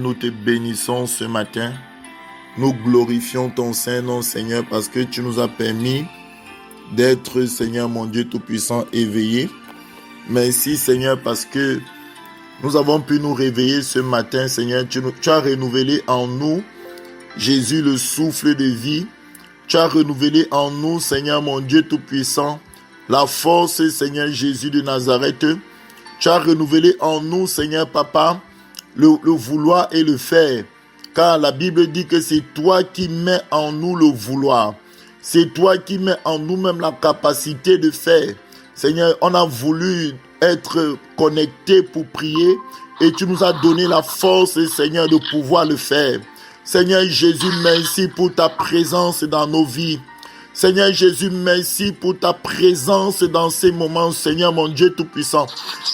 Nous te bénissons ce matin. Nous glorifions ton Saint-Nom, Seigneur, parce que tu nous as permis d'être, Seigneur, mon Dieu Tout-Puissant, éveillés. Merci, Seigneur, parce que nous avons pu nous réveiller ce matin, Seigneur. Tu as renouvelé en nous, Jésus, le souffle de vie. Tu as renouvelé en nous, Seigneur, mon Dieu Tout-Puissant, la force, Seigneur Jésus de Nazareth. Tu as renouvelé en nous, Seigneur, Papa, le vouloir et le faire. Car la Bible dit que c'est toi qui mets en nous le vouloir. C'est toi qui mets en nous-mêmes la capacité de faire. Seigneur, on a voulu être connecté pour prier et tu nous as donné la force, Seigneur, de pouvoir le faire. Seigneur Jésus, merci pour ta présence dans nos vies. Seigneur Jésus, merci pour ta présence dans ces moments, Seigneur mon Dieu Tout-Puissant.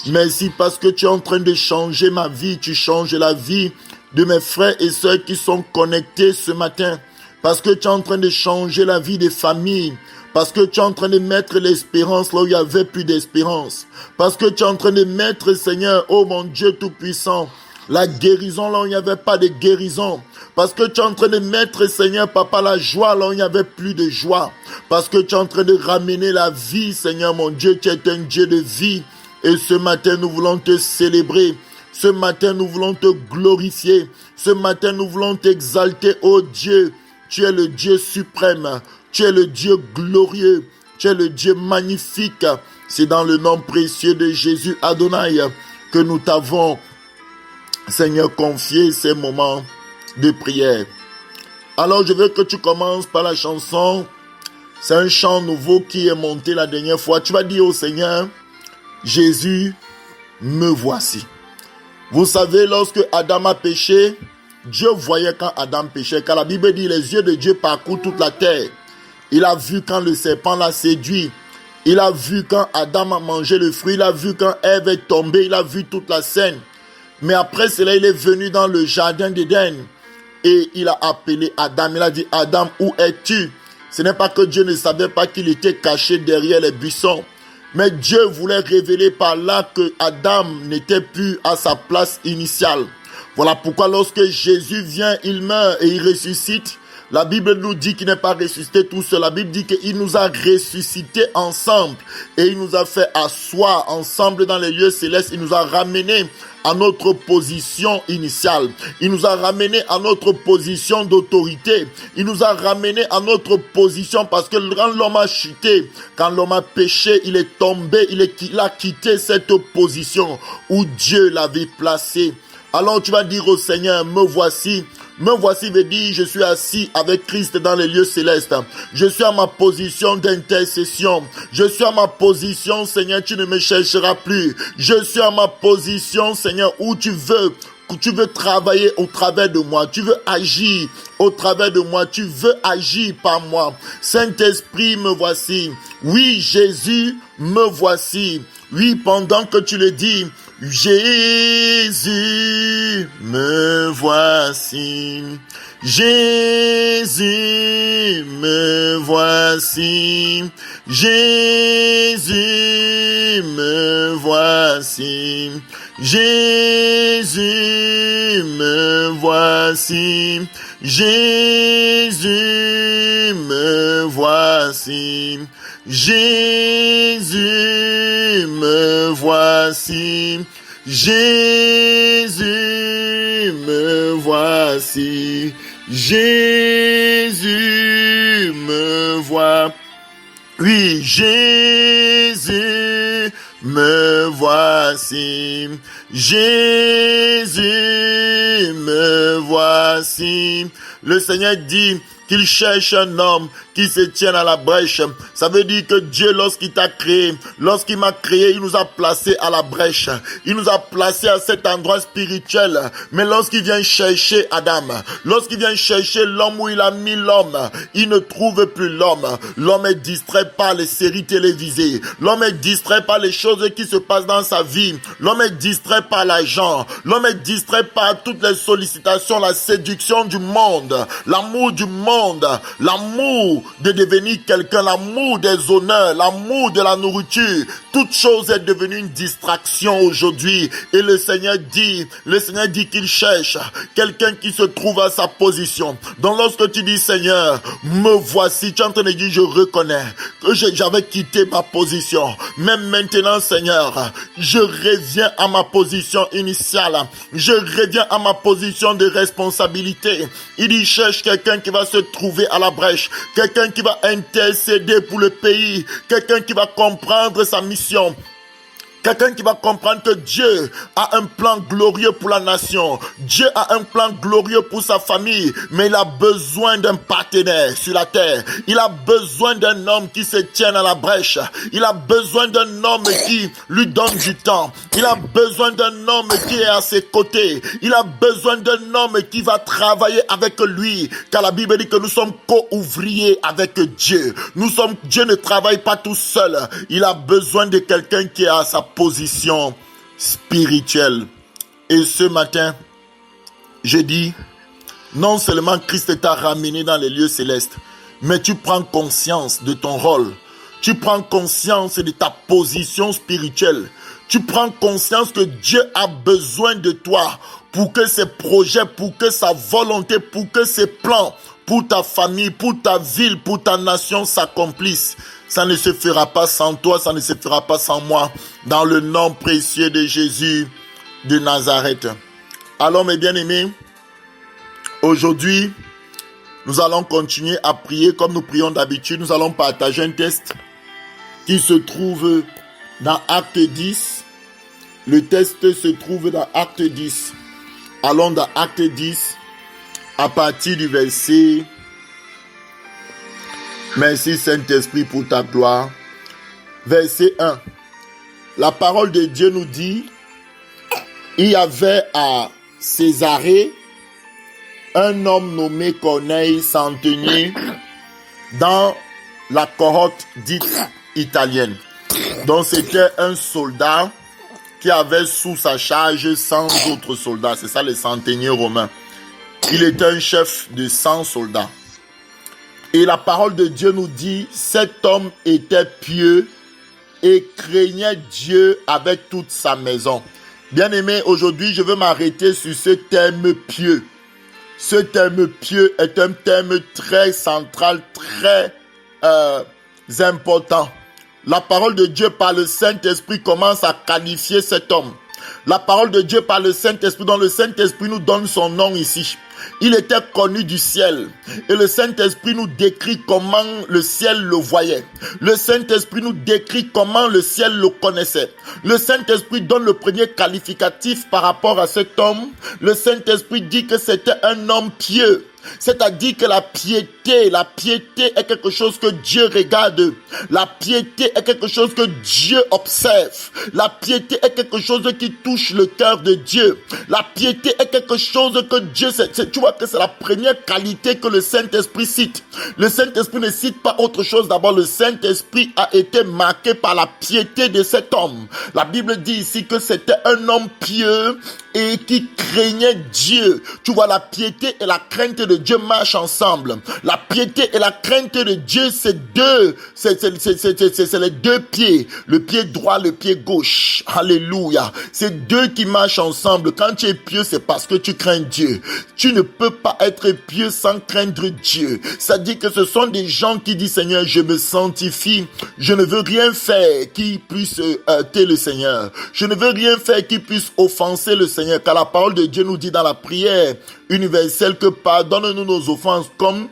Merci parce que tu es en train de changer ma vie, tu changes la vie de mes frères et sœurs qui sont connectés ce matin. Parce que tu es en train de changer la vie des familles. Parce que tu es en train de mettre l'espérance là où il n'y avait plus d'espérance. Parce que tu es en train de mettre, Seigneur, oh mon Dieu Tout-Puissant, la guérison là où il n'y avait pas de guérison. Parce que tu es en train de mettre, Seigneur, Papa, la joie là où il n'y avait plus de joie. Parce que tu es en train de ramener la vie, Seigneur, mon Dieu, tu es un Dieu de vie. Et ce matin, nous voulons te célébrer. Ce matin, nous voulons te glorifier. Ce matin, nous voulons t'exalter, oh Dieu. Tu es le Dieu suprême. Tu es le Dieu glorieux. Tu es le Dieu magnifique. C'est dans le nom précieux de Jésus Adonai que nous t'avons, Seigneur, confié ces moments de prière. Alors, je veux que tu commences par la chanson. C'est un chant nouveau qui est monté la dernière fois. Tu vas dire au Seigneur, Jésus, me voici. Vous savez, lorsque Adam a péché, Dieu voyait quand Adam péchait. Car la Bible dit, les yeux de Dieu parcourent toute la terre. Il a vu quand le serpent l'a séduit. Il a vu quand Adam a mangé le fruit. Il a vu quand Ève est tombée. Il a vu toute la scène. Mais après cela, il est venu dans le jardin d'Éden. Et il a appelé Adam. Il a dit, Adam, où es-tu? Ce n'est pas que Dieu ne savait pas qu'il était caché derrière les buissons. Mais Dieu voulait révéler par là que Adam n'était plus à sa place initiale. Voilà pourquoi lorsque Jésus vient, il meurt et il ressuscite. La Bible nous dit qu'il n'est pas ressuscité tout seul. La Bible dit qu'il nous a ressuscités ensemble. Et il nous a fait asseoir ensemble dans les lieux célestes. Il nous a ramenés à notre position initiale. Il nous a ramenés à notre position d'autorité. Il nous a ramenés à notre position parce que quand l'homme a chuté, quand l'homme a péché, il est tombé, il a quitté cette position où Dieu l'avait placé. Alors tu vas dire au Seigneur, me voici. Me voici veut dire, je suis assis avec Christ dans les lieux célestes. Je suis à ma position d'intercession. Je suis à ma position, Seigneur, tu ne me chercheras plus. Je suis à ma position, Seigneur, où tu veux travailler au travers de moi. Tu veux agir au travers de moi. Tu veux agir par moi. Saint-Esprit, me voici. Oui, Jésus, me voici. Oui, pendant que tu le dis, Jésus, me voici. Jésus, me voici. Jésus, me voici. Jésus, me voici. Jésus, me voici. Jésus, me voici. Jésus, me voici. Jésus, me voit. Oui, Jésus, me voici. Jésus, me voici. Le Seigneur dit qu'il cherche un homme qui se tienne à la brèche. Ça veut dire que Dieu, lorsqu'il t'a créé, lorsqu'il m'a créé, il nous a placés à la brèche. Il nous a placés à cet endroit spirituel. Mais lorsqu'il vient chercher Adam, lorsqu'il vient chercher l'homme où il a mis l'homme, il ne trouve plus l'homme. L'homme est distrait par les séries télévisées. L'homme est distrait par les choses qui se passent dans sa vie. L'homme est distrait par l'argent. L'homme est distrait par toutes les sollicitations, la séduction du monde, l'amour du monde, l'amour de devenir quelqu'un, l'amour des honneurs, l'amour de la nourriture, toute chose est devenue une distraction aujourd'hui. Et le Seigneur dit qu'il cherche quelqu'un qui se trouve à sa position. Donc lorsque tu dis Seigneur, me voici, tu es en train de dire je reconnais que j'avais quitté ma position. Même maintenant Seigneur, je reviens à ma position initiale. Je reviens à ma position de responsabilité. Il y cherche quelqu'un qui va se trouver à la brèche, quelqu'un qui va intercéder pour le pays, quelqu'un qui va comprendre sa mission. Quelqu'un qui va comprendre que Dieu a un plan glorieux pour la nation. Dieu a un plan glorieux pour sa famille. Mais il a besoin d'un partenaire sur la terre. Il a besoin d'un homme qui se tienne à la brèche. Il a besoin d'un homme qui lui donne du temps. Il a besoin d'un homme qui est à ses côtés. Il a besoin d'un homme qui va travailler avec lui. Car la Bible dit que nous sommes co-ouvriers avec Dieu. Dieu ne travaille pas tout seul. Il a besoin de quelqu'un qui est à sa position spirituelle. Et ce matin, je dis, non seulement Christ t'a ramené dans les lieux célestes, mais tu prends conscience de ton rôle. Tu prends conscience de ta position spirituelle. Tu prends conscience que Dieu a besoin de toi pour que ses projets, pour que sa volonté, pour que ses plans, pour ta famille, pour ta ville, pour ta nation s'accomplissent. Ça ne se fera pas sans toi, ça ne se fera pas sans moi. Dans le nom précieux de Jésus de Nazareth. Alors mes bien-aimés, aujourd'hui, nous allons continuer à prier comme nous prions d'habitude. Nous allons partager un texte qui se trouve dans Acte 10. Le texte se trouve dans Acte 10. Allons dans Acte 10 à partir du verset... Merci Saint-Esprit pour ta gloire. Verset 1. La parole de Dieu nous dit, il y avait à Césarée un homme nommé Corneille, centenier, dans la cohorte dite italienne. Donc c'était un soldat qui avait sous sa charge 100 autres soldats. C'est ça les centeniers romains. Il était un chef de 100 soldats. Et la parole de Dieu nous dit, cet homme était pieux et craignait Dieu avec toute sa maison. Bien-aimé, aujourd'hui, je veux m'arrêter sur ce terme pieux. Ce terme pieux est un terme très central, très important. La parole de Dieu par le Saint-Esprit commence à qualifier cet homme. La parole de Dieu par le Saint-Esprit, dont le Saint-Esprit nous donne son nom ici. Il était connu du ciel. Et le Saint-Esprit nous décrit comment le ciel le voyait. Le Saint-Esprit nous décrit comment le ciel le connaissait. Le Saint-Esprit donne le premier qualificatif par rapport à cet homme. Le Saint-Esprit dit que c'était un homme pieux. C'est-à-dire que la piété est quelque chose que Dieu regarde. La piété est quelque chose que Dieu observe. La piété est quelque chose qui touche le cœur de Dieu. La piété est quelque chose que Dieu... Tu vois que c'est la première qualité que le Saint-Esprit cite. Le Saint-Esprit ne cite pas autre chose. D'abord, le Saint-Esprit a été marqué par la piété de cet homme. La Bible dit ici que c'était un homme pieux et qui craignait Dieu. Tu vois, la piété et la crainte de Dieu marchent ensemble. La piété et la crainte de Dieu, c'est les deux pieds. Le pied droit, le pied gauche. Alléluia. C'est deux qui marchent ensemble. Quand tu es pieux, c'est parce que tu crains Dieu. Tu ne peux pas être pieux sans craindre Dieu. Ça dit que ce sont des gens qui disent, Seigneur, je me sanctifie. Je ne veux rien faire qui puisse heurter le Seigneur. Je ne veux rien faire qui puisse offenser le Seigneur. Car la parole de Dieu nous dit dans la prière universelle que pardonne-nous nos offenses comme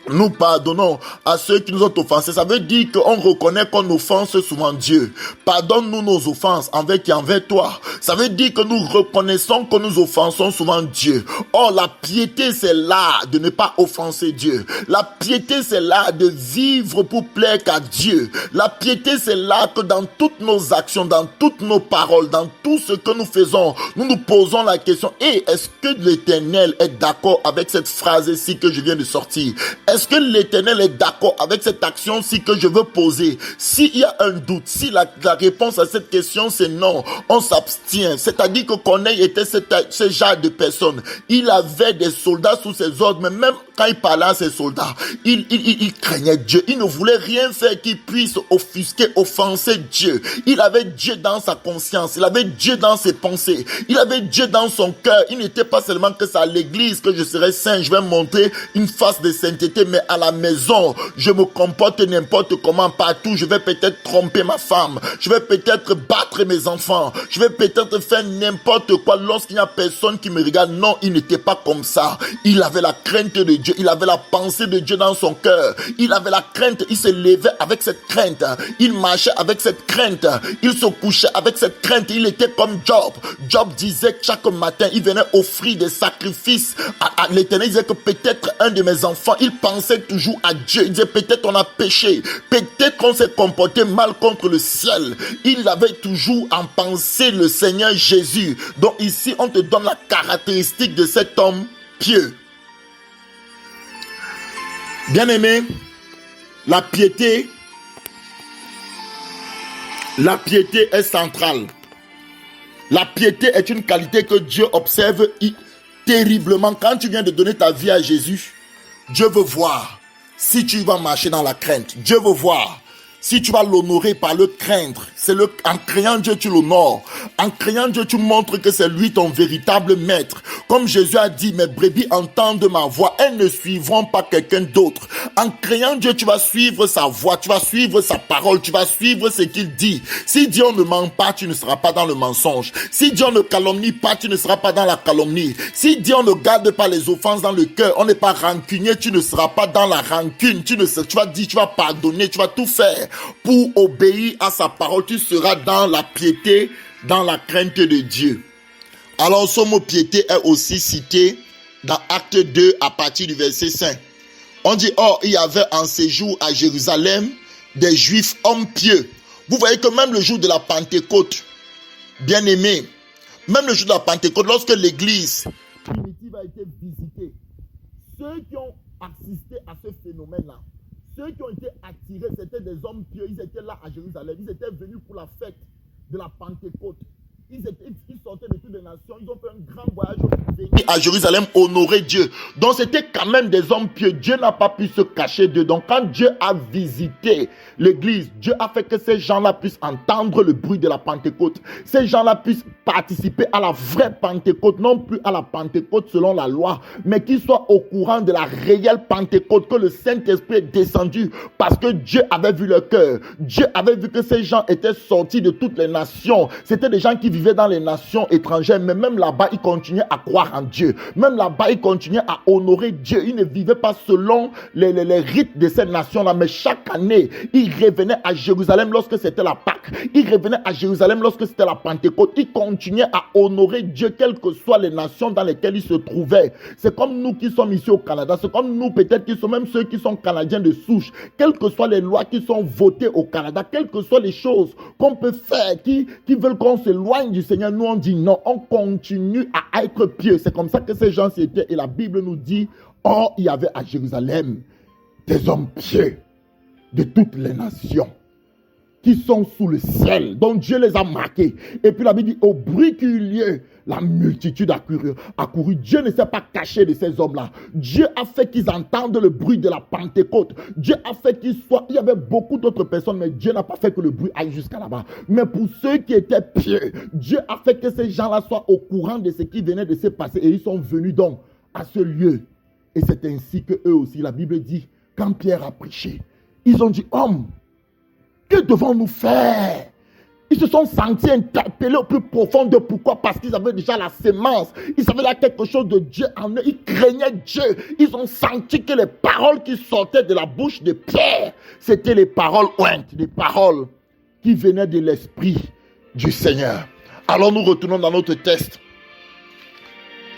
nous pardonnons à ceux qui nous ont offensés. Ça veut dire qu'on reconnaît qu'on offense souvent Dieu. Pardonne-nous nos offenses envers qui envers toi. Ça veut dire que nous reconnaissons que nous offensons souvent Dieu. Or, la piété, c'est l'art de ne pas offenser Dieu. La piété, c'est l'art de vivre pour plaire qu'à Dieu. La piété, c'est l'art que dans toutes nos actions, dans toutes nos paroles, dans tout ce que nous faisons, nous nous posons la question, est-ce que l'Éternel est d'accord avec cette phrase-ci que je viens de sortir? Est-ce Est-ce que l'Éternel est d'accord avec cette action-ci que je veux poser? S'il y a un doute, si la réponse à cette question c'est non, on s'abstient. C'est-à-dire que Corneille était ce genre de personne. Il avait des soldats sous ses ordres, mais même quand il parlait à ses soldats, il craignait Dieu. Il ne voulait rien faire qui puisse offusquer, offenser Dieu. Il avait Dieu dans sa conscience, il avait Dieu dans ses pensées, il avait Dieu dans son cœur. Il n'était pas seulement que c'est à l'église que je serai saint, je vais montrer une face de sainteté, mais à la maison, je me comporte n'importe comment partout. Je vais peut-être tromper ma femme, je vais peut-être battre mes enfants, je vais peut-être faire n'importe quoi lorsqu'il n'y a personne qui me regarde. Non, il n'était pas comme ça. Il avait la crainte de Dieu, il avait la pensée de Dieu dans son cœur, il avait la crainte, il se levait avec cette crainte, il marchait avec cette crainte, il se couchait avec cette crainte. Il était comme Job. Job disait que chaque matin, il venait offrir des sacrifices à l'Éternel. Il disait que peut-être un de mes enfants, il pensait toujours à Dieu. Il disait peut-être on a péché, peut-être qu'on s'est comporté mal contre le ciel. Il avait toujours en pensée le Seigneur Jésus. Donc ici, on te donne la caractéristique de cet homme pieux. Bien-aimé, la piété est centrale. La piété est une qualité que Dieu observe terriblement. Quand tu viens de donner ta vie à Jésus, Dieu veut voir si tu vas marcher dans la crainte. Dieu veut voir si tu vas l'honorer par le craindre. En craignant Dieu, tu l'honores. En craignant Dieu, tu montres que c'est lui ton véritable maître. Comme Jésus a dit, mes brebis entendent ma voix, elles ne suivront pas quelqu'un d'autre. En craignant Dieu, tu vas suivre sa voix, tu vas suivre sa parole, tu vas suivre ce qu'il dit. Si Dieu ne ment pas, tu ne seras pas dans le mensonge. Si Dieu ne calomnie pas, tu ne seras pas dans la calomnie. Si Dieu ne garde pas les offenses dans le cœur, on n'est pas rancunier, tu ne seras pas dans la rancune. Tu vas dire, tu vas pardonner, tu vas tout faire pour obéir à sa parole. Tu seras dans la piété, dans la crainte de Dieu. Alors ce mot piété est aussi cité dans Acte 2 à partir du verset 5. On dit, or il y avait en séjour à Jérusalem des Juifs hommes pieux. Vous voyez que même le jour de la Pentecôte, bien aimé, même le jour de la Pentecôte, lorsque l'église primitive a été visitée, ceux qui ont assisté à ce phénomène-là, ceux qui ont été attirés, c'était des hommes pieux. Ils étaient là à Jérusalem. Ils étaient venus pour la fête de la Pentecôte. Ils sortaient de toutes les nations. Ils ont fait un grand voyage pour venir à Jérusalem honorer Dieu. Donc c'était quand même des hommes pieux. Dieu n'a pas pu se cacher d'eux. Donc quand Dieu a visité l'église, Dieu a fait que ces gens-là puissent entendre le bruit de la Pentecôte. Ces gens-là puissent participer à la vraie Pentecôte, non plus à la Pentecôte selon la loi, mais qu'ils soient au courant de la réelle Pentecôte, que le Saint-Esprit est descendu parce que Dieu avait vu leur cœur. Dieu avait vu que ces gens étaient sortis de toutes les nations. C'était des gens qui vivaient dans les nations étrangères, mais même là-bas, ils continuaient à croire en Dieu. Même là-bas, ils continuaient à honorer Dieu. Ils ne vivaient pas selon les rites de ces nations-là, mais chaque année, ils revenaient à Jérusalem lorsque c'était la Pâque. Ils revenaient à Jérusalem lorsque c'était la Pentecôte. Ils continuaient à honorer Dieu, quelles que soient les nations dans lesquelles ils se trouvaient. C'est comme nous qui sommes ici au Canada. C'est comme nous, peut-être, qui sont même ceux qui sont canadiens de souche. Quelles que soient les lois qui sont votées au Canada, quelles que soient les choses qu'on peut faire, qui veulent qu'on s'éloigne du Seigneur, nous on dit non, on continue à être pieux. C'est comme ça que ces gens s'étaient. Et la Bible nous dit, or il y avait à Jérusalem des hommes pieux de toutes les nations qui sont sous le ciel, dont Dieu les a marqués. Et puis la Bible dit, au bruit qu'il y eut, la multitude a couru. Dieu ne s'est pas caché de ces hommes-là. Dieu a fait qu'ils entendent le bruit de la Pentecôte. Dieu a fait qu'ils soient... Il y avait beaucoup d'autres personnes, mais Dieu n'a pas fait que le bruit aille jusqu'à là-bas. Mais pour ceux qui étaient pieux, Dieu a fait que ces gens-là soient au courant de ce qui venait de se passer. Et ils sont venus donc à ce lieu. Et c'est ainsi que eux aussi, la Bible dit, quand Pierre a prêché, ils ont dit, homme, que devons-nous faire? Ils se sont sentis interpellés au plus profond de pourquoi? Parce qu'ils avaient déjà la sémence. Ils savaient là quelque chose de Dieu en eux. Ils craignaient Dieu. Ils ont senti que les paroles qui sortaient de la bouche de Pierre, c'était les paroles ointes, les paroles qui venaient de l'Esprit du Seigneur. Alors nous retournons dans notre texte.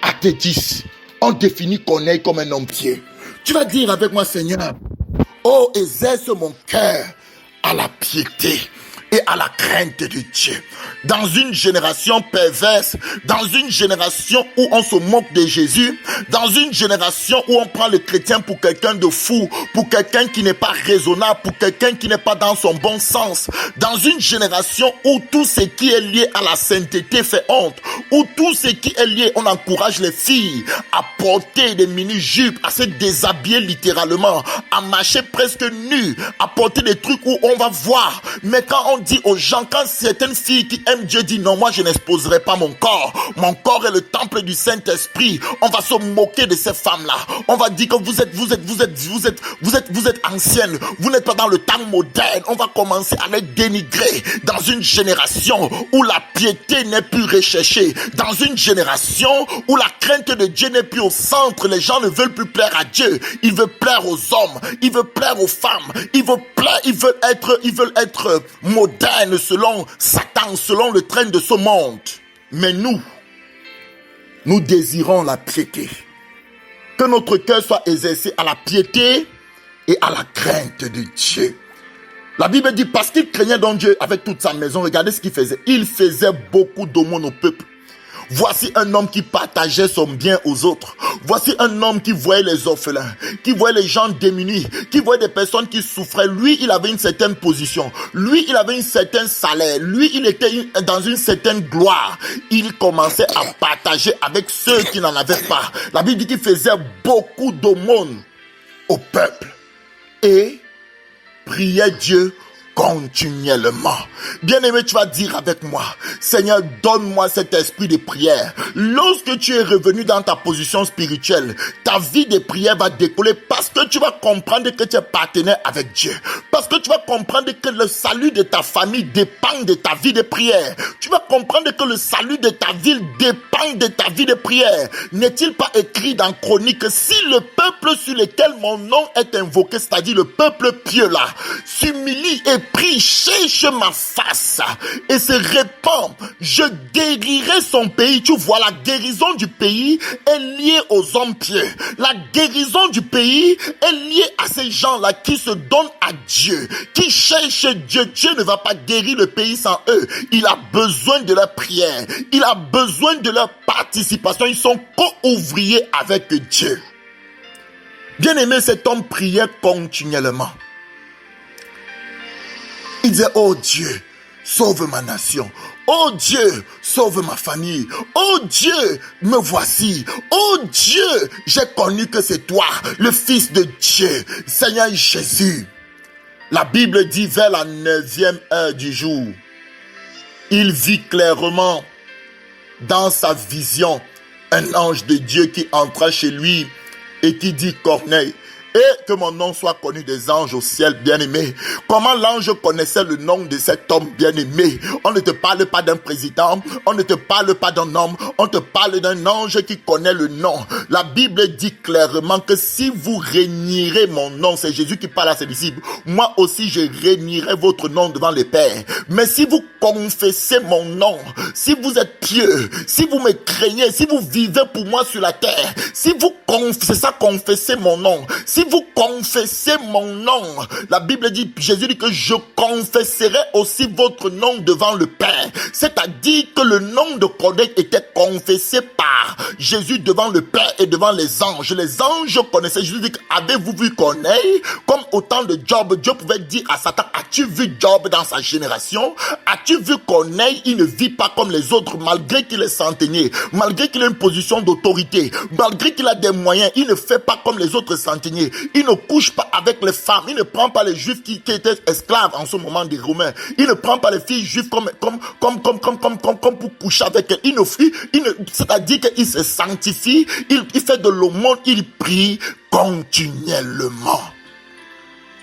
Acte 10. On définit Corneille comme un homme pieux. Tu vas dire avec moi, Seigneur, oh, exerce mon cœur à la piété. et à la crainte de Dieu. Dans une génération perverse, dans une génération où on se moque de Jésus, dans une génération où on prend le chrétien pour quelqu'un de fou, pour quelqu'un qui n'est pas raisonnable, pour quelqu'un qui n'est pas dans son bon sens, dans une génération où tout ce qui est lié à la sainteté fait honte, où tout ce qui est lié, on encourage les filles à porter des mini-jupes, à se déshabiller littéralement, à marcher presque nues, à porter des trucs où on va voir. Mais quand on dit aux gens, quand certaines filles qui aiment Dieu disent non, moi je n'exposerai pas mon corps est le temple du Saint-Esprit, on va se moquer de ces femmes-là. On va dire que vous êtes anciennes, vous n'êtes pas dans le temps moderne. On va commencer à les dénigrer dans une génération où la piété n'est plus recherchée, dans une génération où la crainte de Dieu n'est plus au centre. Les gens ne veulent plus plaire à Dieu, ils veulent plaire aux hommes, ils veulent plaire aux femmes, ils veulent être modernes selon Satan, selon le train de ce monde. Mais nous désirons la piété. Que notre cœur soit exercé à la piété et à la crainte de Dieu. La Bible dit, parce qu'il craignait donc Dieu avec toute sa maison, regardez ce qu'il faisait. Il faisait beaucoup d'aumônes au peuple. Voici un homme qui partageait son bien aux autres. Voici un homme qui voyait les orphelins, qui voyait les gens démunis, qui voyait des personnes qui souffraient. Lui, il avait une certaine position. Lui, il avait un certain salaire. Lui, il était dans une certaine gloire. Il commençait à partager avec ceux qui n'en avaient pas. La Bible dit qu'il faisait beaucoup d'aumônes au peuple et priait Dieu continuellement. Bien-aimé, tu vas dire avec moi, Seigneur, donne-moi cet esprit de prière. Lorsque tu es revenu dans ta position spirituelle, ta vie de prière va décoller parce que tu vas comprendre que tu es partenaire avec Dieu. Parce que tu vas comprendre que le salut de ta famille dépend de ta vie de prière. Tu vas comprendre que le salut de ta ville dépend de ta vie de prière. N'est-il pas écrit dans Chronique, si le peuple sur lequel mon nom est invoqué, c'est-à-dire le peuple pieux là, s'humilie et prie, cherche ma face et se répand, je guérirai son pays. Tu vois, la guérison du pays est liée aux hommes pieux. La guérison du pays est liée à ces gens-là qui se donnent à Dieu, qui cherchent Dieu. Dieu ne va pas guérir le pays sans eux. Il a besoin de leur prière. Il a besoin de leur participation. Ils sont co-ouvriers avec Dieu. Bien-aimé, cet homme priait continuellement. Il disait, oh Dieu, sauve ma nation. Oh Dieu, sauve ma famille. Oh Dieu, me voici. Oh Dieu, j'ai connu que c'est toi, le Fils de Dieu, Seigneur Jésus. La Bible dit, vers la 9e heure du jour, il vit clairement dans sa vision un ange de Dieu qui entra chez lui et qui dit, Corneille, et que mon nom soit connu des anges au ciel, bien-aimé. Comment l'ange connaissait le nom de cet homme bien-aimé? On ne te parle pas d'un président, on ne te parle pas d'un homme, on te parle d'un ange qui connaît le nom. La Bible dit clairement que si vous réunirez mon nom, c'est Jésus qui parle à ses disciples, moi aussi je réunirai votre nom devant le Père. Mais si vous confessez mon nom, si vous êtes pieux, si vous me craignez, si vous vivez pour moi sur la terre, si vous confessez mon nom, si vous confessez mon nom, la Bible dit, Jésus dit que je confesserai aussi votre nom devant le Père. C'est-à-dire que le nom de Corneille était confessé par Jésus devant le Père et devant les anges. Les anges connaissaient Jésus. Dit, avez-vous vu Corneille? Comme au temps de Job, Dieu pouvait dire à Satan, as-tu vu Job dans sa génération? As-tu vu Corneille? Il ne vit pas comme les autres, malgré qu'il est centenier, malgré qu'il a une position d'autorité, malgré qu'il a des moyens, il ne fait pas comme les autres centeniers. Il ne couche pas avec les femmes. Il ne prend pas les juifs qui étaient esclaves en ce moment des Romains. Il ne prend pas les filles juives comme pour coucher avec elles. C'est-à-dire qu'il se sanctifie, il fait de l'aumône, il prie continuellement.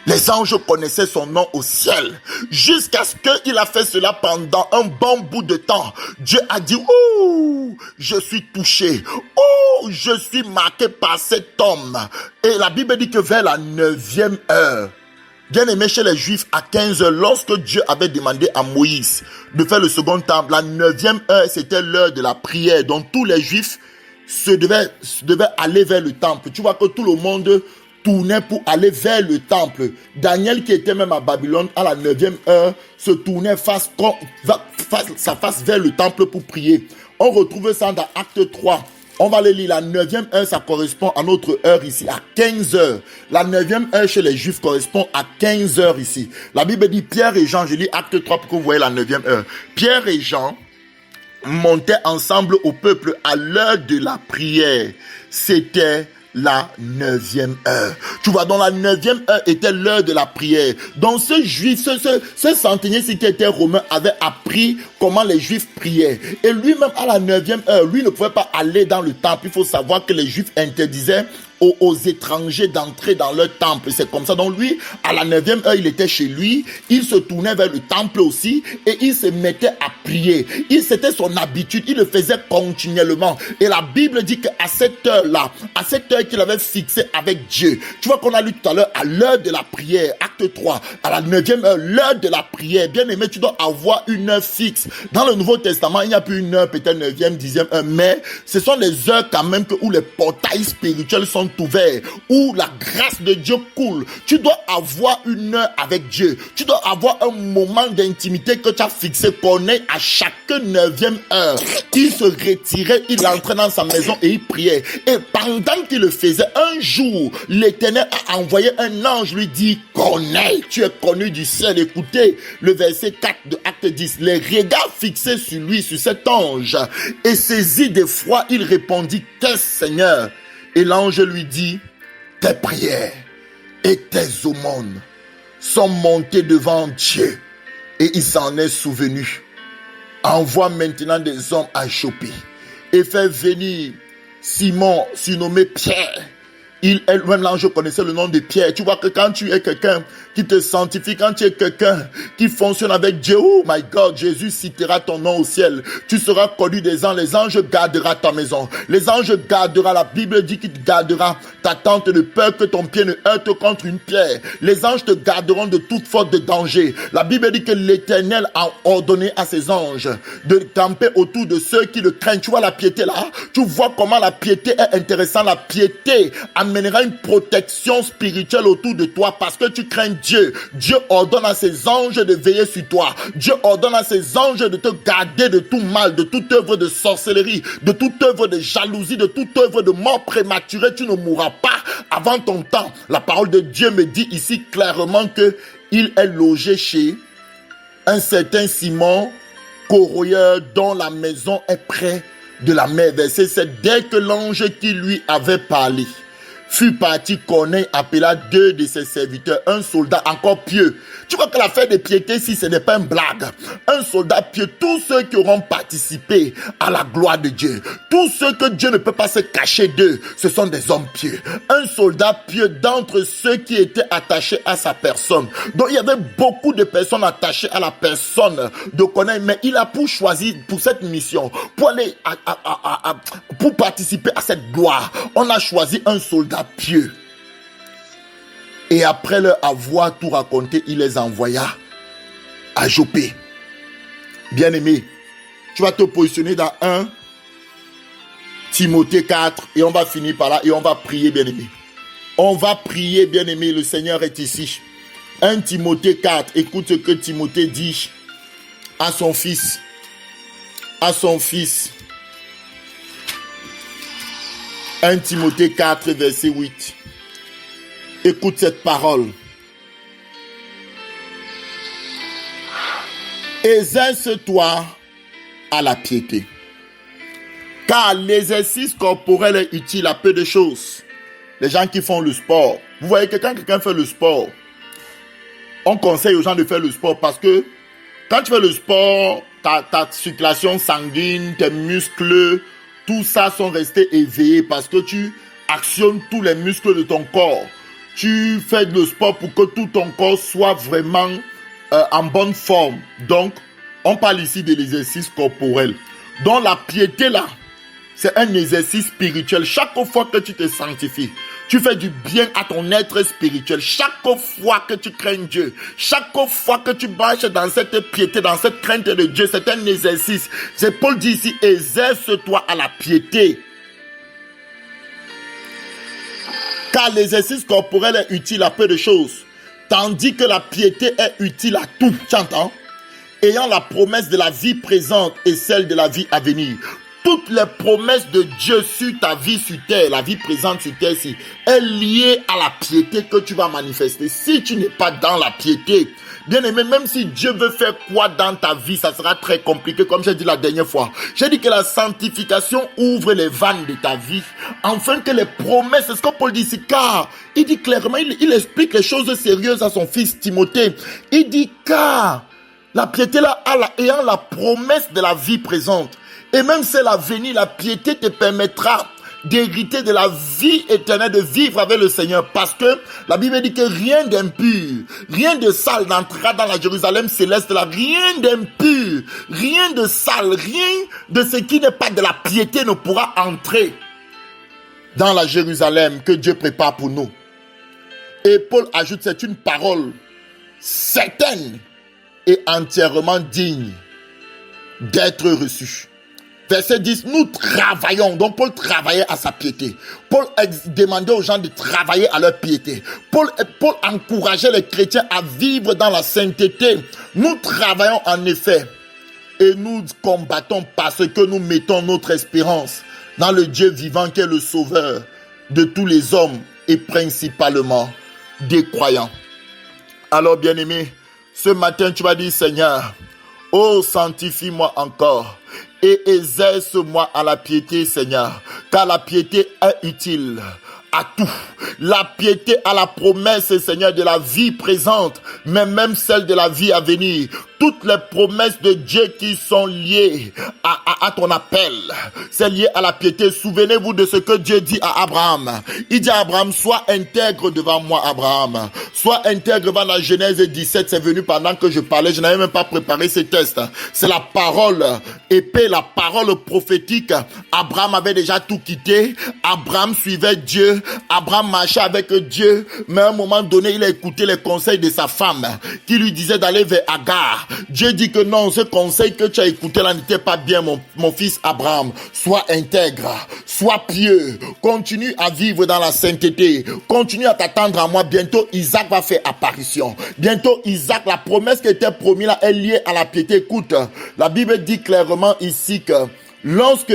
Les anges connaissaient son nom au ciel. Jusqu'à ce qu'il a fait cela pendant un bon bout de temps. Dieu a dit, oh, je suis touché. Oh, je suis marqué par cet homme. Et la Bible dit que vers la 9e heure, bien aimé chez les Juifs, à 15 heures, lorsque Dieu avait demandé à Moïse de faire le second temple, la 9e heure, c'était l'heure de la prière. Donc tous les Juifs devaient aller vers le temple. Tu vois que tout le monde tournait pour aller vers le temple. Daniel, qui était même à Babylone à la 9e heure, se tournait face vers le temple pour prier. On retrouve ça dans Acte 3. On va le lire. La 9e heure, ça correspond à notre heure ici, à 15 heures. La 9e heure chez les Juifs correspond à 15 heures ici. La Bible dit Pierre et Jean, je lis Acte 3 pour que vous voyez la 9e heure. Pierre et Jean montaient ensemble au peuple à l'heure de la prière. C'était la 9e heure. Tu vois, donc la 9e heure était l'heure de la prière. Donc ce juif, ce centenier qui était romain avait appris comment les juifs priaient. Et lui-même à la 9e heure, lui ne pouvait pas aller dans le temple. Il faut savoir que les juifs interdisaient aux étrangers d'entrer dans leur temple. C'est comme ça. Donc lui, à la 9e heure, il était chez lui. Il se tournait vers le temple aussi et il se mettait à prier. C'était son habitude. Il le faisait continuellement. Et la Bible dit qu'à cette heure-là, à cette heure qu'il avait fixée avec Dieu, tu vois qu'on a lu tout à l'heure, à l'heure de la prière, acte 3, à la 9e heure, l'heure de la prière. Bien aimé, tu dois avoir une heure fixe. Dans le Nouveau Testament, il n'y a plus une heure, peut-être 9e, 10e heure, mais ce sont les heures quand même où les portails spirituels sont ouvert, où la grâce de Dieu coule. Tu dois avoir une heure avec Dieu. Tu dois avoir un moment d'intimité que tu as fixé, qu'on est à chaque 9e heure. Il se retirait, il entrait dans sa maison et il priait. Et pendant qu'il le faisait, un jour, l'Éternel a envoyé un ange lui dit, connais, tu es connu du ciel. Écoutez le verset 4 de Acte 10. Les regards fixés sur lui, sur cet ange, et saisi d'effroi, il répondit, qu'est-ce, Seigneur? Et l'ange lui dit, tes prières et tes aumônes sont montées devant Dieu et il s'en est souvenu. Envoie maintenant des hommes à Joppe et fais venir Simon, surnommé Pierre. Même l'ange connaissait le nom de Pierre. Tu vois que quand tu es quelqu'un qui te sanctifie, quand tu es quelqu'un qui fonctionne avec Dieu, oh my God, Jésus citera ton nom au ciel. Tu seras connu des anges. Les anges garderont ta maison. Les anges garderont, la Bible dit qu'il gardera ta tente de peur que ton pied ne heurte contre une pierre. Les anges te garderont de toute faute de danger. La Bible dit que l'Éternel a ordonné à ses anges de camper autour de ceux qui le craignent. Tu vois la piété là? Tu vois comment la piété est intéressante. La piété amènera une protection spirituelle autour de toi parce que tu crains Dieu. Dieu ordonne à ses anges de veiller sur toi. Dieu ordonne à ses anges de te garder de tout mal, de toute œuvre de sorcellerie, de toute œuvre de jalousie, de toute œuvre de mort prématurée. Tu ne mourras pas avant ton temps. La parole de Dieu me dit ici clairement que il est logé chez un certain Simon, corroyeur, dont la maison est près de la mer. Verset 7. Dès que l'ange qui lui avait parlé fut parti, Corneille appela 2 de ses serviteurs, un soldat encore pieux. Tu vois que l'affaire de piété ici, ce n'est pas une blague. Un soldat pieux, tous ceux qui auront participé à la gloire de Dieu, tous ceux que Dieu ne peut pas se cacher d'eux, ce sont des hommes pieux. Un soldat pieux d'entre ceux qui étaient attachés à sa personne. Donc il y avait beaucoup de personnes attachées à la personne de Corneille, mais il a pour choisir pour cette mission, pour aller pour participer à cette gloire, on a choisi un soldat pieux. Et après leur avoir tout raconté, il les envoya à Joppe. Bien-aimé, tu vas te positionner dans 1 Timothée 4 et on va finir par là et on va prier, bien-aimé. On va prier, bien-aimé, le Seigneur est ici. 1 Timothée 4, écoute ce que Timothée dit à son fils. À son fils. 1 Timothée 4, verset 8. Écoute cette parole. Exerce-toi à la piété, car l'exercice corporel est utile à peu de choses. Les gens qui font le sport, vous voyez que quand quelqu'un fait le sport, on conseille aux gens de faire le sport parce que quand tu fais le sport, ta circulation sanguine, tes muscles, tout ça sont restés éveillés parce que tu actionnes tous les muscles de ton corps. Tu fais le sport pour que tout ton corps soit vraiment en bonne forme. Donc, on parle ici de l'exercice corporel. Donc, la piété là, c'est un exercice spirituel. Chaque fois que tu te sanctifies, tu fais du bien à ton être spirituel. Chaque fois que tu crains Dieu, chaque fois que tu marches dans cette piété, dans cette crainte de Dieu, c'est un exercice. C'est Paul dit ici, exerce-toi à la piété. Car l'exercice corporel est utile à peu de choses, tandis que la piété est utile à tout. Tu entends? Ayant la promesse de la vie présente et celle de la vie à venir. Toutes les promesses de Dieu sur ta vie sur terre, la vie présente sur terre, est liée à la piété que tu vas manifester. Si tu n'es pas dans la piété, bien aimé, même si Dieu veut faire quoi dans ta vie, ça sera très compliqué, comme j'ai dit la dernière fois. J'ai dit que la sanctification ouvre les vannes de ta vie, afin que les promesses, c'est ce que Paul dit ici, car il dit clairement, il explique les choses sérieuses à son fils Timothée. Il dit car la piété là, ayant la promesse de la vie présente, et même celle à venir, la piété te permettra d'hériter de la vie éternelle, de vivre avec le Seigneur. Parce que la Bible dit que rien d'impur, rien de sale n'entrera dans la Jérusalem céleste là. Rien d'impur, rien de sale, rien de ce qui n'est pas de la piété ne pourra entrer dans la Jérusalem que Dieu prépare pour nous. Et Paul ajoute, c'est une parole certaine et entièrement digne d'être reçue. Verset 10, nous travaillons. Donc Paul travaillait à sa piété. Paul demandait aux gens de travailler à leur piété. Paul encourageait les chrétiens à vivre dans la sainteté. Nous travaillons en effet et nous combattons parce que nous mettons notre espérance dans le Dieu vivant qui est le sauveur de tous les hommes et principalement des croyants. Alors bien-aimé, ce matin tu vas dire, Seigneur, oh, sanctifie-moi encore et exerce-moi à la piété, Seigneur, car la piété est utile à tout. La piété à la promesse, Seigneur, de la vie présente, mais même celle de la vie à venir. Toutes les promesses de Dieu qui sont liées à ton appel, c'est lié à la piété. Souvenez-vous de ce que Dieu dit à Abraham. Il dit à Abraham, sois intègre devant moi, Abraham. Sois intègre devant la Genèse 17. C'est venu pendant que je parlais. Je n'avais même pas préparé ces tests. C'est la parole épée, la parole prophétique. Abraham avait déjà tout quitté. Abraham suivait Dieu. Abraham marchait avec Dieu. Mais à un moment donné, il a écouté les conseils de sa femme qui lui disait d'aller vers Agar. Dieu dit que non, ce conseil que tu as écouté là n'était pas bien, mon fils Abraham. Sois intègre, sois pieux, continue à vivre dans la sainteté, continue à t'attendre à moi. Bientôt, Isaac va faire apparition. Bientôt, Isaac, la promesse qui était promise là est liée à la piété. Écoute, la Bible dit clairement ici que lorsque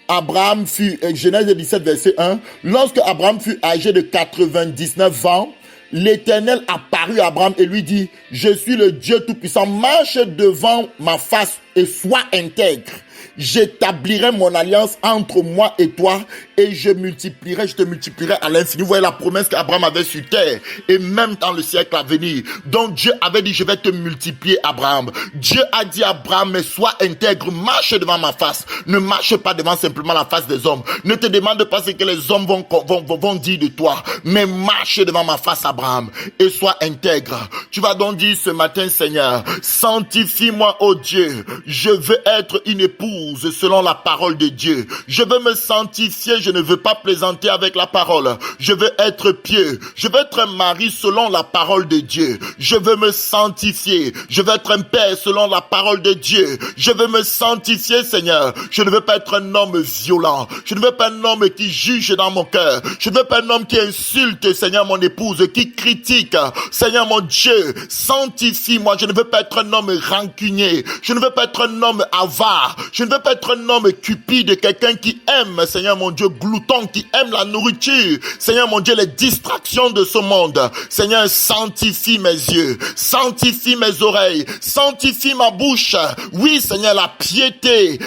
Abraham fut, Genèse 17 verset 1, lorsque Abraham fut âgé de 99 ans, l'Éternel apparut à Abraham et lui dit, je suis le Dieu Tout-Puissant, marche devant ma face et sois intègre. J'établirai mon alliance entre moi et toi et je te multiplierai à l'infini. Vous voyez la promesse qu'Abraham avait sur terre et même dans le siècle à venir. Donc Dieu avait dit, je vais te multiplier, Abraham. Dieu a dit à Abraham, mais sois intègre, marche devant ma face. Ne marche pas devant simplement la face des hommes. Ne te demande pas ce que les hommes vont dire de toi, mais marche devant ma face, Abraham, et sois intègre. Tu vas donc dire ce matin, Seigneur, sanctifie-moi, ô Dieu. Je veux être une épouse selon la parole de Dieu. Je veux me sanctifier, je ne veux pas plaisanter avec la parole. Je veux être pieux. Je veux être un mari selon la parole de Dieu. Je veux me sanctifier. Je veux être un père selon la parole de Dieu. Je veux me sanctifier, Seigneur. Je ne veux pas être un homme violent. Je ne veux pas un homme qui juge dans mon cœur. Je ne veux pas un homme qui insulte, Seigneur, mon épouse, qui critique. Seigneur, mon Dieu, sanctifie-moi. Je ne veux pas être un homme rancunier. Je ne veux pas être un homme avare. Je ne veux pas être un homme cupide, quelqu'un qui aime, Seigneur mon Dieu, glouton, qui aime la nourriture. Seigneur mon Dieu, les distractions de ce monde. Seigneur, sanctifie mes yeux, sanctifie mes oreilles, sanctifie ma bouche. Oui, Seigneur, la piété,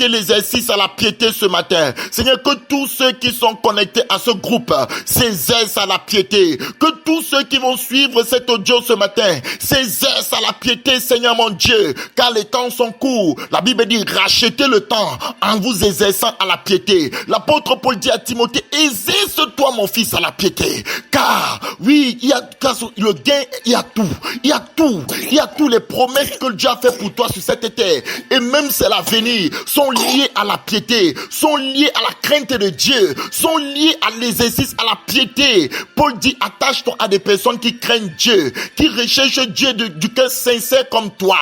l'exercice à la piété ce matin. Seigneur, que tous ceux qui sont connectés à ce groupe s'exercent à la piété. Que tous ceux qui vont suivre cet audio ce matin s'exercent à la piété, Seigneur mon Dieu, car les temps sont courts. La Bible dit, rachetez le temps en vous exerçant à la piété. L'apôtre Paul dit à Timothée, exerce-toi mon fils à la piété. Car, oui, le gain, il y a tout. Les promesses que Dieu a fait pour toi sur cette terre, et même celles à venir, sont liées à la piété, sont liées à la crainte de Dieu, sont liées à l'exercice à la piété. Paul dit, attache-toi à des personnes qui craignent Dieu, qui recherchent Dieu du cœur sincère comme toi.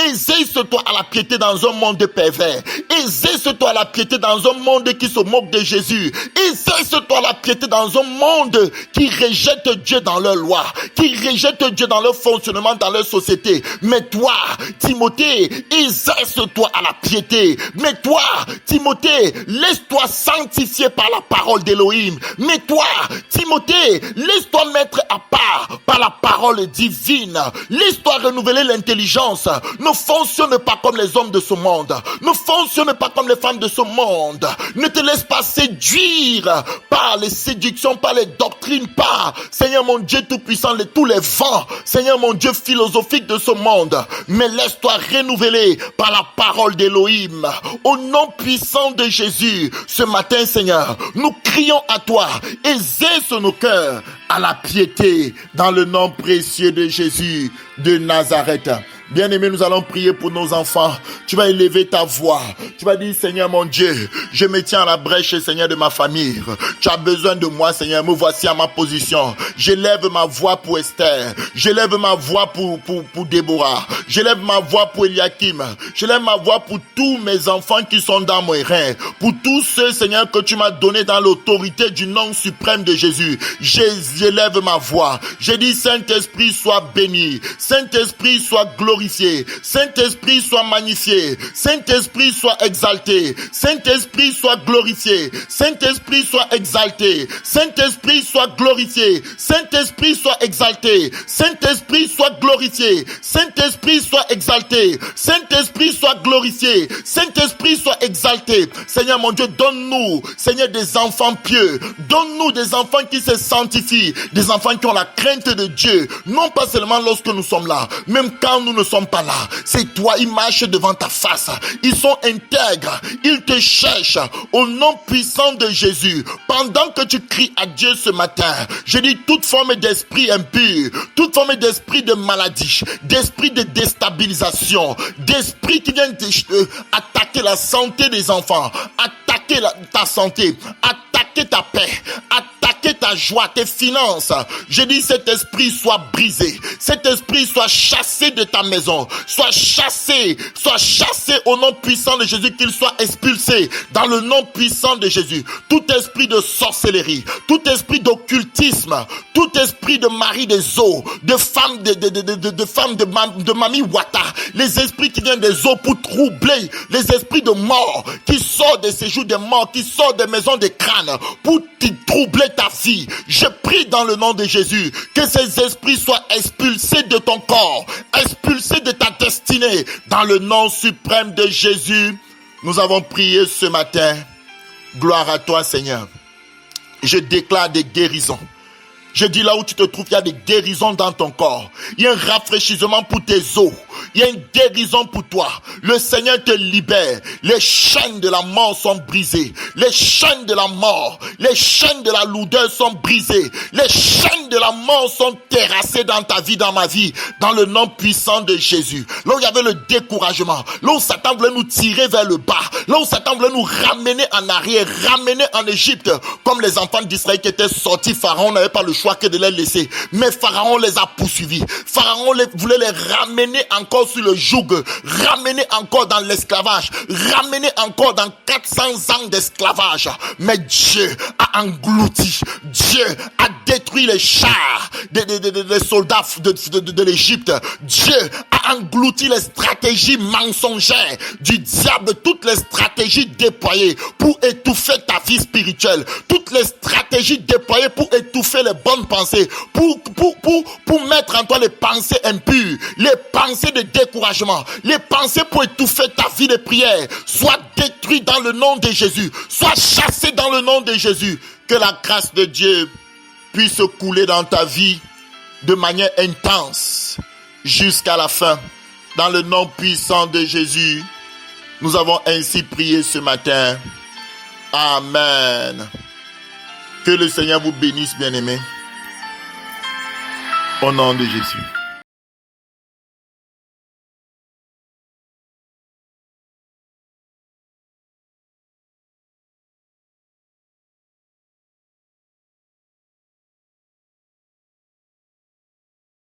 Exerce-toi à la piété dans un monde pervers. Exerce-toi à la piété dans un monde qui se moque de Jésus. Exerce-toi la piété dans un monde qui rejette Dieu dans leur loi, qui rejette Dieu dans leur fonctionnement, dans leur société. Mais toi, Timothée, exerce-toi à la piété. Mais toi, Timothée, laisse-toi sanctifier par la parole d'Élohim. Mais toi, Timothée, laisse-toi mettre à part par la parole divine. Laisse-toi renouveler l'intelligence. Ne fonctionne pas comme les hommes de ce monde. Ne fonctionne pas comme les femmes de ce monde. Ne te laisse pas séduire par les séductions, par les doctrines, par, Seigneur mon Dieu tout-puissant, tous les vents, Seigneur mon Dieu philosophique de ce monde. Mais laisse-toi renouveler par la parole d'Élohim. Au nom puissant de Jésus, ce matin, Seigneur, nous crions à toi. Exerce nos cœurs à la piété dans le nom précieux de Jésus de Nazareth. Bien-aimés, nous allons prier pour nos enfants. Tu vas élever ta voix. Tu vas dire, Seigneur mon Dieu, je me tiens à la brèche, Seigneur, de ma famille. Tu as besoin de moi, Seigneur. Me voici à ma position. J'élève ma voix pour Esther. J'élève ma voix pour Déborah. J'élève ma voix pour Eliakim. J'élève ma voix pour tous mes enfants qui sont dans mon rein. Pour tous ceux, Seigneur, que tu m'as donné dans l'autorité du nom suprême de Jésus. J'élève ma voix. J'ai dit, Saint-Esprit, sois béni. Saint-Esprit, sois glorifié. Saint-Esprit, sois magnifié. Saint-Esprit, sois exalté. Saint-Esprit, sois glorifié. Saint-Esprit, sois exalté. Saint-Esprit, sois glorifié. Saint-Esprit, sois exalté. Saint-Esprit, sois glorifié. Saint-Esprit, sois exalté. Saint-Esprit, sois glorifié. Saint-Esprit, sois exalté. Seigneur mon Dieu, donne-nous, Seigneur, des enfants pieux. Donne-nous des enfants qui se sanctifient. Des enfants qui ont la crainte de Dieu. Non pas seulement lorsque nous sommes là, même quand nous ne sommes pas là. C'est toi, ils marchent devant ta face. Ils sont intègres. Ils te cherchent au nom puissant de Jésus. Pendant que tu cries à Dieu ce matin, je dis toute forme d'esprit impur, toute forme d'esprit de maladie, d'esprit de déstabilisation, d'esprit qui vient attaquer la santé des enfants, attaquer ta santé, attaquer ta paix, attaquer ta joie, tes finances. Je dis cet esprit soit brisé, cet esprit soit chassé de ta maison, soit chassé au nom puissant de Jésus, qu'il soit expulsé dans le nom puissant de Jésus. Tout esprit de sorcellerie, tout esprit d'occultisme, tout esprit de mari des eaux, de femmes de mamie Wata, les esprits qui viennent des eaux pour troubler, les esprits de mort qui sortent des séjours des morts, qui sortent des maisons des crânes pour troubler ta vie. Je prie dans le nom de Jésus que ces esprits soient expulsés de ton corps, expulsés de ta destinée. Dans le nom suprême de Jésus, nous avons prié ce matin. Gloire à toi, Seigneur. Je déclare des guérisons. Je dis là où tu te trouves, il y a des guérisons dans ton corps. Il y a un rafraîchissement pour tes os. Il y a une guérison pour toi. Le Seigneur te libère. Les chaînes de la mort sont brisées. Les chaînes de la mort, les chaînes de la lourdeur sont brisées. Les chaînes de la mort sont terrassées dans ta vie, dans ma vie, dans le nom puissant de Jésus. Là où il y avait le découragement, là où Satan voulait nous tirer vers le bas, là où Satan voulait nous ramener en arrière, ramener en Égypte, comme les enfants d'Israël qui étaient sortis, Pharaon n'avait pas le choix que de les laisser. Mais Pharaon les a poursuivis. Pharaon voulait les ramener encore sur le joug, ramener encore dans l'esclavage, ramener encore dans 400 ans d'esclavage. Mais Dieu a englouti, Dieu a détruit les chars des soldats de l'Égypte. Dieu a englouti les stratégies mensongères du diable, toutes les stratégies déployées pour étouffer ta vie spirituelle, toutes les stratégies déployées pour étouffer les bonnes pensées, pour mettre en toi les pensées impures, les pensées de découragement, les pensées pour étouffer ta vie de prière, soient détruites dans le nom de Jésus, soient chassées dans le nom de Jésus. Que la grâce de Dieu puisse couler dans ta vie de manière intense jusqu'à la fin. Dans le nom puissant de Jésus, nous avons ainsi prié ce matin. Amen. Que le Seigneur vous bénisse, bien-aimés. Au nom de Jésus.